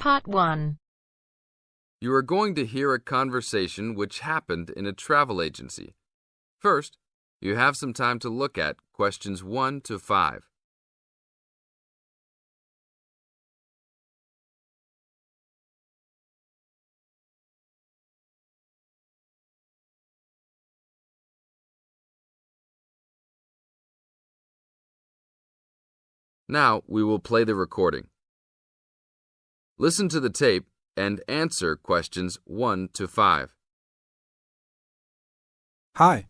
Part 1. You are going to hear a conversation which happened in a travel agency. First, you have some time to look at questions 1 to 5. Now we will play the recording. Listen to the tape and answer questions 1 to 5. Hi,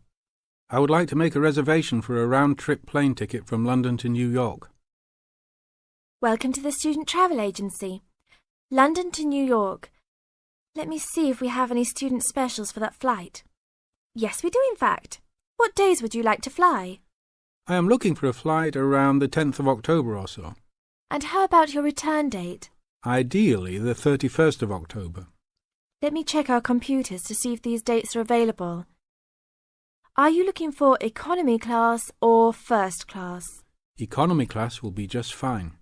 I would like to make a reservation for a round-trip plane ticket from London to New York. Welcome to the Student Travel Agency. London to New York. Let me see if we have any student specials for that flight. Yes, we do in fact. What days would you like to fly? I am looking for a flight around the 10th of October or so. And how about your return date? Ideally, the 31st of October. Let me check our computers to see if these dates are available. Are you looking for economy class or first class? Economy class will be just fine.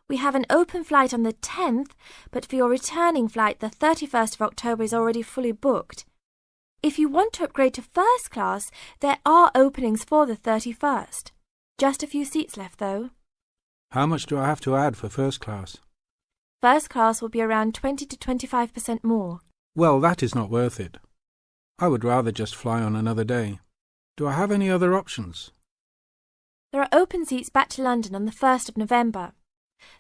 We have an open flight on the 10th, but for your returning flight, the 31st of October is already fully booked. If you want to upgrade to first class, there are openings for the 31st. Just a few seats left, though. How much do I have to add for first class? First class will be around 20 to 25% more. Well, that is not worth it. I would rather just fly on another day. Do I have any other options? There are open seats back to London on the 1st of November.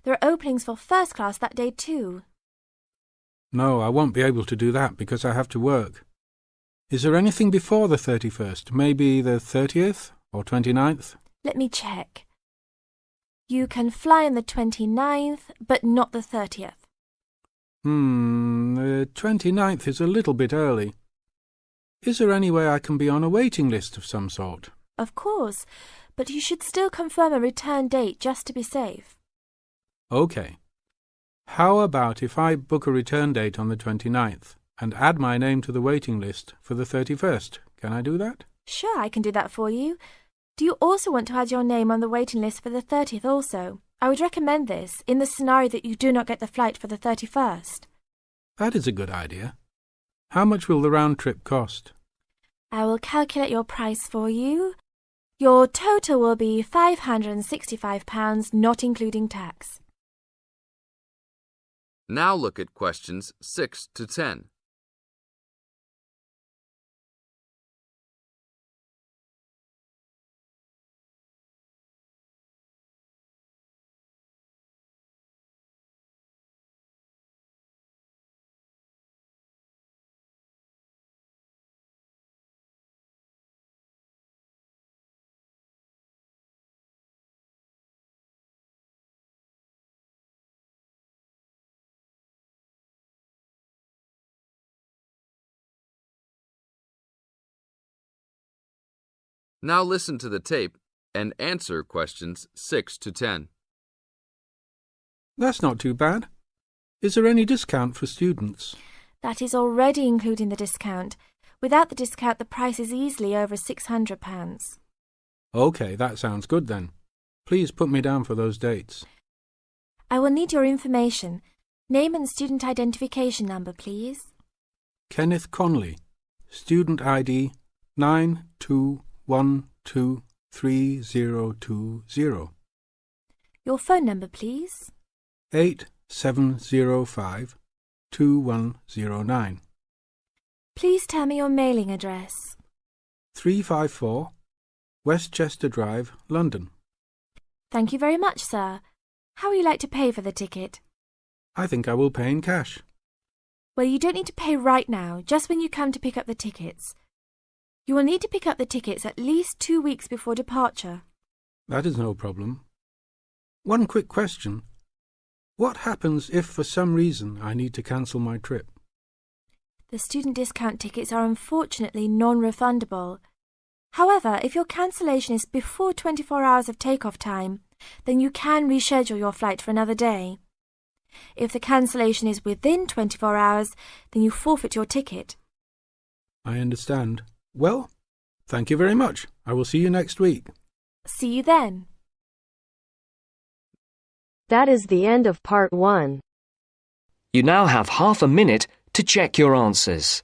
There are openings for first class that day too. No, I won't be able to do that because I have to work. Is there anything before the 31st? Maybe the 30th or 29th? Let me check. You can fly on the 29th, but not the 30th. The 29th is a little bit early. Is there any way I can be on a waiting list of some sort? Of course, but you should still confirm a return date just to be safe. OK. How about if I book a return date on the 29th and add my name to the waiting list for the 31st? Can I do that? Sure, I can do that for you. Do you also want to add your name on the waiting list for the 30th also? I would recommend this in the scenario that you do not get the flight for the 31st. That is a good idea. How much will the round trip cost? I will calculate your price for you. Your total will be £565, not including tax. Now look at questions 6 to 10. Now listen to the tape and answer questions 6 to 10. That's not too bad. Is there any discount for students? That is already including the discount. Without the discount, the price is easily over £600. OK, that sounds good then. Please put me down for those dates. I will need your information. Name and student identification number, please. Kenneth Conley, student ID 92123020. Your phone number, please. 87052109. Please tell me your mailing address. 354 Westchester Drive, London. Thank you very much, sir. How would you like to pay for the ticket? I think I will pay in cash. Well, you don't need to pay right now, just when you come to pick up the tickets. You will need to pick up the tickets at least 2 weeks before departure. That is no problem. One quick question. What happens if for some reason I need to cancel my trip? The student discount tickets are unfortunately non-refundable. However, if your cancellation is before 24 hours of takeoff time, then you can reschedule your flight for another day. If the cancellation is within 24 hours, then you forfeit your ticket. I understand. Well, thank you very much. I will see you next week. See you then. That is the end of part 1. You now have half a minute to check your answers.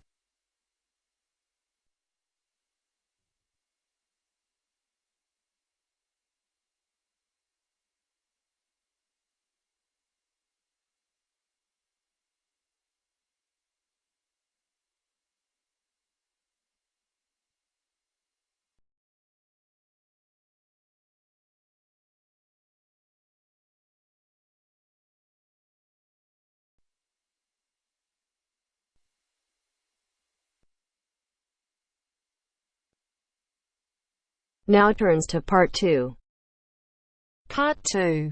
Now turns to Part 2. Part 2.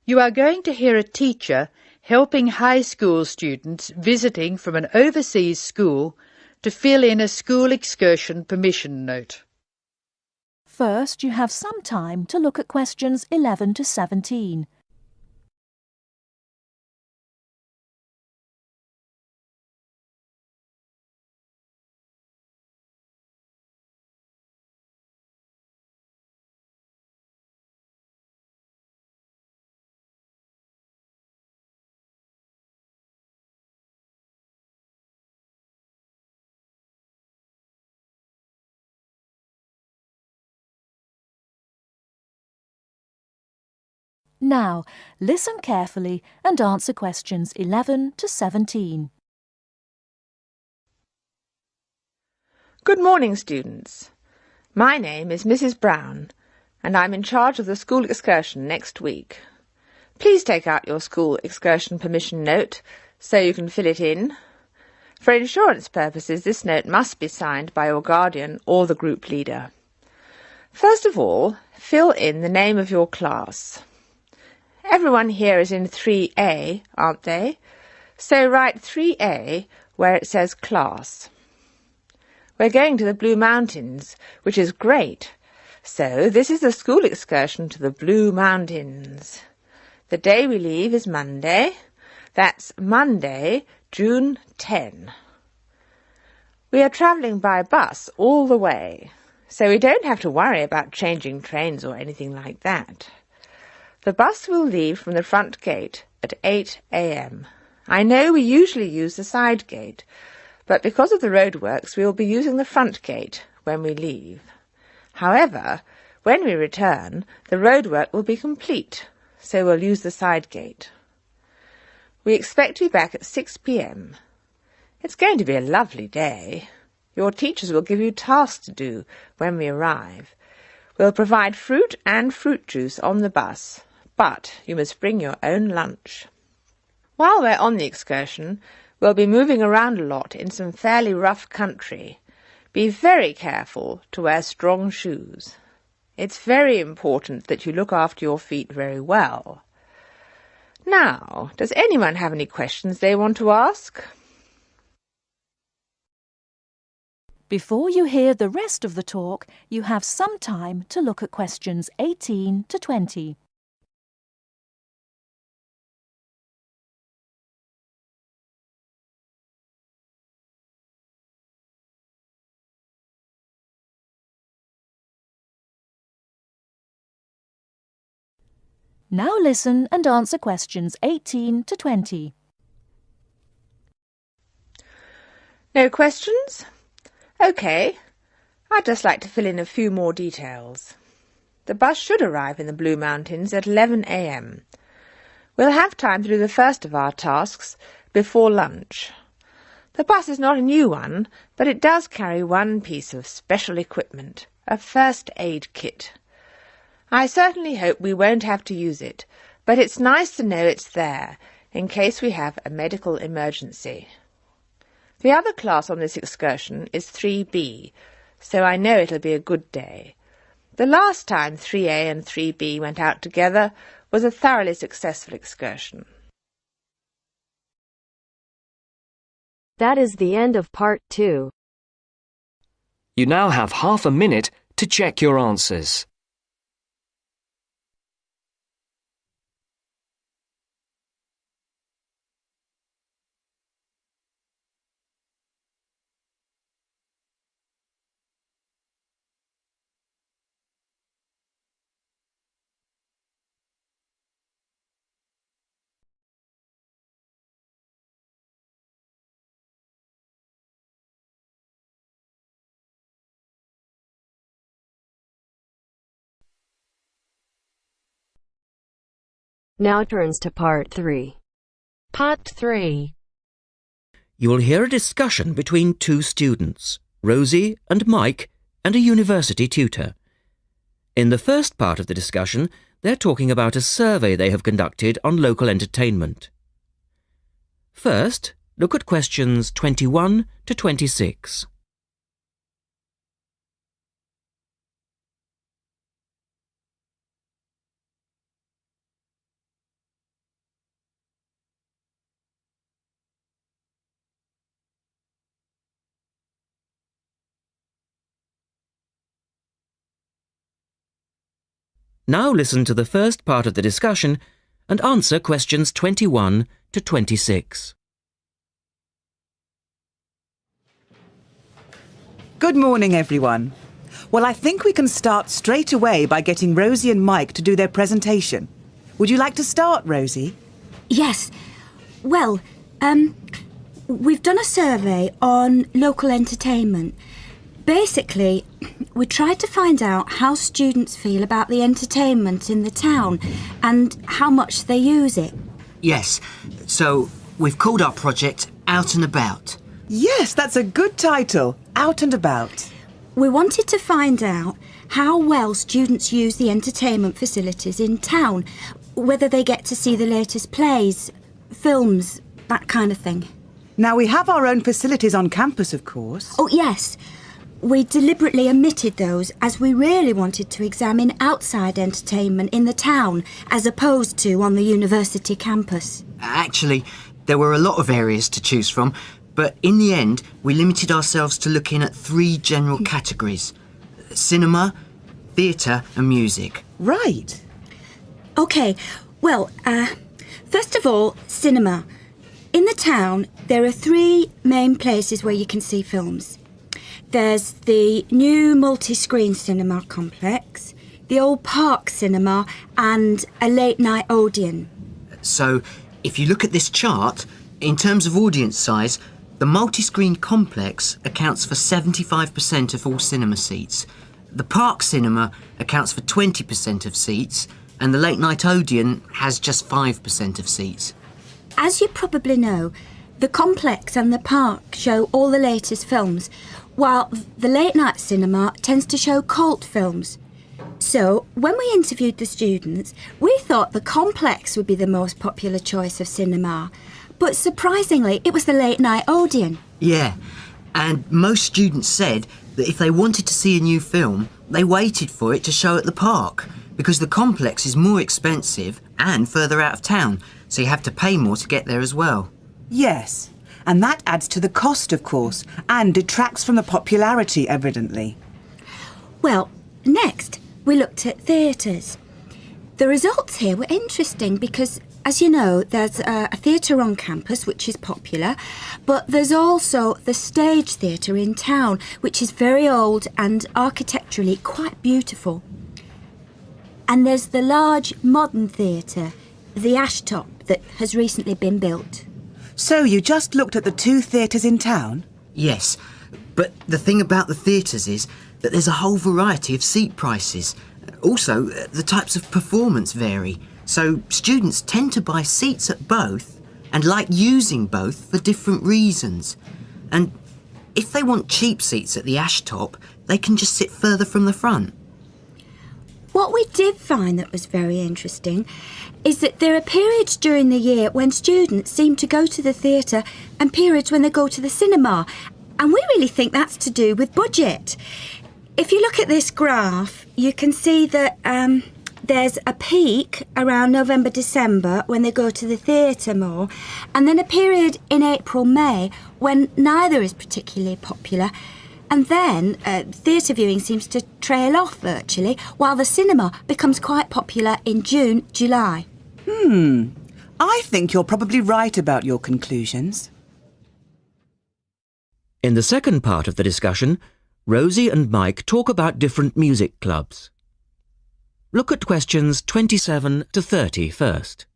You are going to hear a teacher helping high school students visiting from an overseas school to fill in a school excursion permission note. First, you have some time to look at questions 11 to 17. Now, listen carefully and answer questions 11 to 17. Good morning, students. My name is Mrs. Brown, and I'm in charge of the school excursion next week. Please take out your school excursion permission note so you can fill it in. For insurance purposes, this note must be signed by your guardian or the group leader. First of all, fill in the name of your class. Everyone here is in 3A, aren't they? So write 3A where it says class. We're going to the Blue Mountains, which is great. So this is the school excursion to the Blue Mountains. The day we leave is Monday. That's Monday, June 10. We are travelling by bus all the way, so we don't have to worry about changing trains or anything like that. The bus will leave from the front gate at 8 a.m. I know we usually use the side gate, but because of the roadworks we will be using the front gate when we leave. However, when we return, the roadwork will be complete, so we'll use the side gate. We expect to be back at 6 p.m. It's going to be a lovely day. Your teachers will give you tasks to do when we arrive. We'll provide fruit and fruit juice on the bus, but you must bring your own lunch. While we're on the excursion, we'll be moving around a lot in some fairly rough country. Be very careful to wear strong shoes. It's very important that you look after your feet very well. Now, does anyone have any questions they want to ask? Before you hear the rest of the talk, you have some time to look at questions 18 to 20. Now listen and answer questions 18 to 20. No questions? OK. I'd just like to fill in a few more details. The bus should arrive in the Blue Mountains at 11 a.m. We'll have time to do the first of our tasks before lunch. The bus is not a new one, but it does carry one piece of special equipment, a first aid kit. I certainly hope we won't have to use it, but it's nice to know it's there in case we have a medical emergency. The other class on this excursion is 3B, so I know it'll be a good day. The last time 3A and 3B went out together was a thoroughly successful excursion. That is the end of Part 2. You now have half a minute to check your answers. Now turns to part 3. Part 3. You will hear a discussion between two students, Rosie and Mike, and a university tutor. In the first part of the discussion, they're talking about a survey they have conducted on local entertainment. First, look at questions 21 to 26. Now listen to the first part of the discussion and answer questions 21 to 26. Good morning, everyone. Well, I think we can start straight away by getting Rosie and Mike to do their presentation. Would you like to start, Rosie? Yes. Well, we've done a survey on local entertainment. Basically, we tried to find out how students feel about the entertainment in the town and how much they use it. Yes, so we've called our project Out and About. Yes, that's a good title, Out and About. We wanted to find out how well students use the entertainment facilities in town, whether they get to see the latest plays, films, that kind of thing. Now, we have our own facilities on campus, of course. Oh, yes. We deliberately omitted those as we really wanted to examine outside entertainment in the town as opposed to on the university campus. Actually, there were a lot of areas to choose from, but in the end, we limited ourselves to looking at 3 general categories: cinema, theatre and music. Right. OK, well, first of all, cinema. In the town, there are 3 main places where you can see films. There's the new multi-screen cinema complex, the old park cinema and a late-night Odeon. So, if you look at this chart, in terms of audience size, the multi-screen complex accounts for 75% of all cinema seats. The park cinema accounts for 20% of seats, and the late-night Odeon has just 5% of seats. As you probably know, the complex and the park show all the latest films, while the late-night cinema tends to show cult films. So, when we interviewed the students, we thought the complex would be the most popular choice of cinema. But surprisingly, it was the late-night Odeon. Yeah, and most students said that if they wanted to see a new film, they waited for it to show at the park, because the complex is more expensive and further out of town, so you have to pay more to get there as well. Yes, and that adds to the cost, of course, and detracts from the popularity, evidently. Well, next, we looked at theatres. The results here were interesting because, as you know, there's a theatre on campus which is popular, but there's also the Stage Theatre in town, which is very old and architecturally quite beautiful. And there's the large modern theatre, the Ashtop, that has recently been built. So you just looked at the 2 theatres in town? Yes, but the thing about the theatres is that there's a whole variety of seat prices. Also, the types of performance vary, so students tend to buy seats at both and like using both for different reasons. And if they want cheap seats at the Ashtop, they can just sit further from the front. What we did find that was very interesting is that there are periods during the year when students seem to go to the theatre and periods when they go to the cinema. And we really think that's to do with budget. If you look at this graph, you can see that there's a peak around November, December when they go to the theatre more, and then a period in April, May when neither is particularly popular. And then theatre viewing seems to trail off virtually, while the cinema becomes quite popular in June, July. I think you're probably right about your conclusions. In the second part of the discussion, Rosie and Mike talk about different music clubs. Look at questions 27 to 30 first.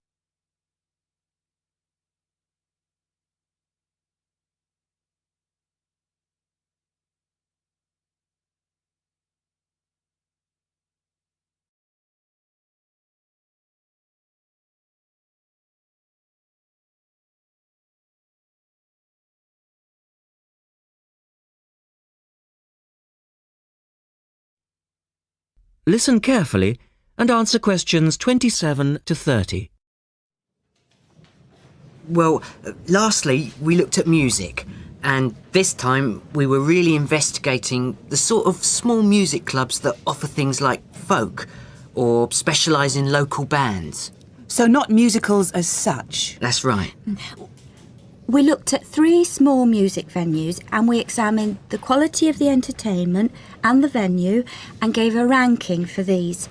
listen carefully and answer questions 27 to 30. Well, lastly, we looked at music, and this time we were really investigating the sort of small music clubs that offer things like folk or specialise in local bands. So not musicals as such? That's right. We looked at 3 small music venues and we examined the quality of the entertainment and the venue and gave a ranking for these.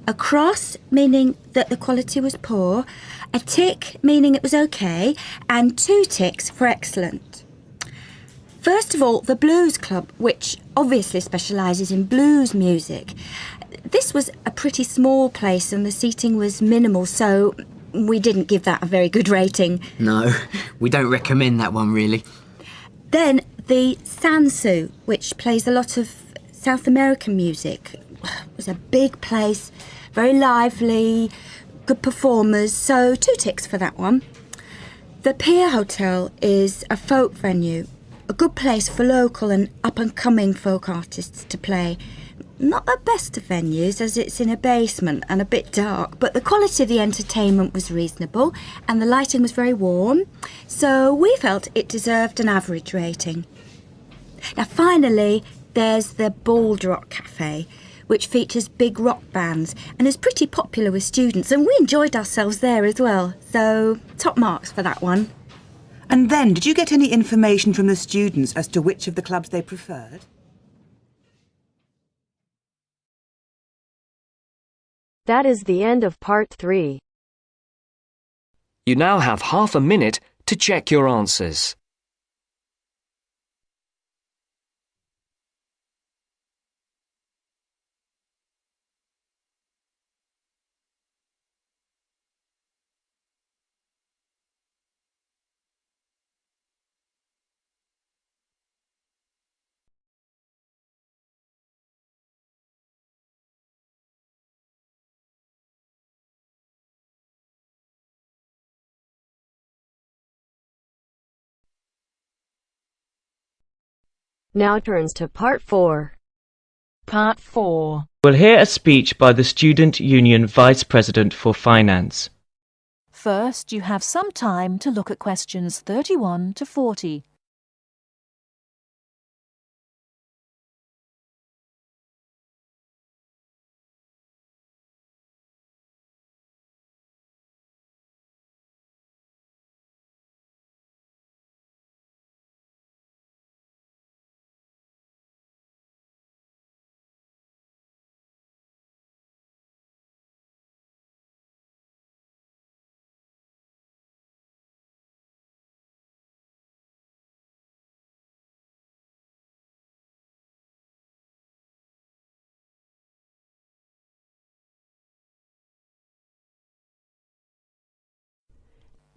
A cross, meaning that the quality was poor, a tick, meaning it was okay, and 2 ticks for excellent. First of all, the Blues Club, which obviously specialises in blues music. This was a pretty small place and the seating was minimal, so we didn't give that a very good rating. No, we don't recommend that one, really. Then the Sansu, which plays a lot of South American music. It was a big place, very lively, good performers, so 2 ticks for that one. The Pier Hotel is a folk venue, a good place for local and up-and-coming folk artists to play. Not the best of venues, as it's in a basement and a bit dark, but the quality of the entertainment was reasonable and the lighting was very warm, so we felt it deserved an average rating. Now finally, there's the Bald Rock Cafe, which features big rock bands and is pretty popular with students, and we enjoyed ourselves there as well, so top marks for that one. And then, did you get any information from the students as to which of the clubs they preferred? That is the end of part 3. You now have half a minute to check your answers. Now turns to part 4. Part 4. We'll hear a speech by the Student Union Vice President for Finance. First, you have some time to look at questions 31 to 40.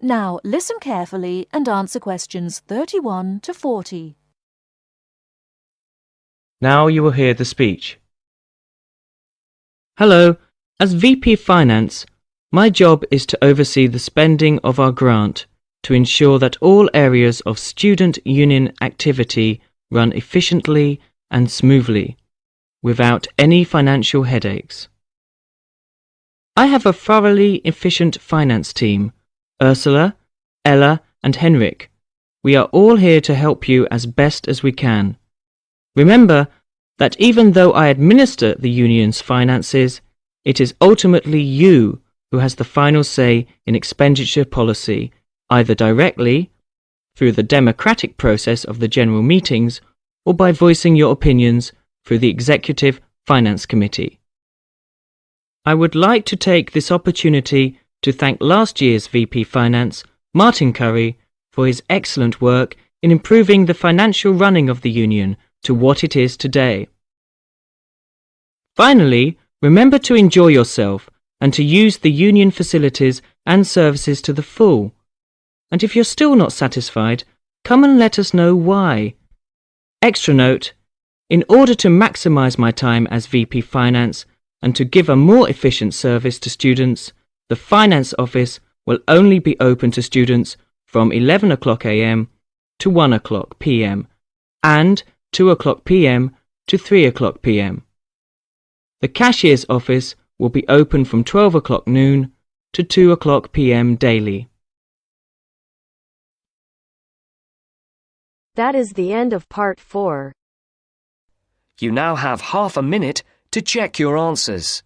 Now listen carefully and answer questions 31 to 40. Now you will hear the speech. Hello, as VP Finance, my job is to oversee the spending of our grant to ensure that all areas of student union activity run efficiently and smoothly, without any financial headaches. I have a thoroughly efficient finance team, Ursula, Ella and Henrik. We are all here to help you as best as we can. Remember that even though I administer the union's finances, it is ultimately you who has the final say in expenditure policy, either directly, through the democratic process of the general meetings, or by voicing your opinions through the Executive Finance Committee. I would like to take this opportunity to thank last year's VP Finance, Martin Curry, for his excellent work in improving the financial running of the union to what it is today. Finally, remember to enjoy yourself and to use the union facilities and services to the full. And if you're still not satisfied, come and let us know why. Extra note, in order to maximise my time as VP Finance and to give a more efficient service to students, the Finance Office will only be open to students from 11 o'clock a.m. to 1 o'clock p.m. and 2 o'clock p.m. to 3 o'clock p.m. The cashier's office will be open from 12 o'clock noon to 2 o'clock p.m. daily. That is the end of part 4. You now have half a minute to check your answers.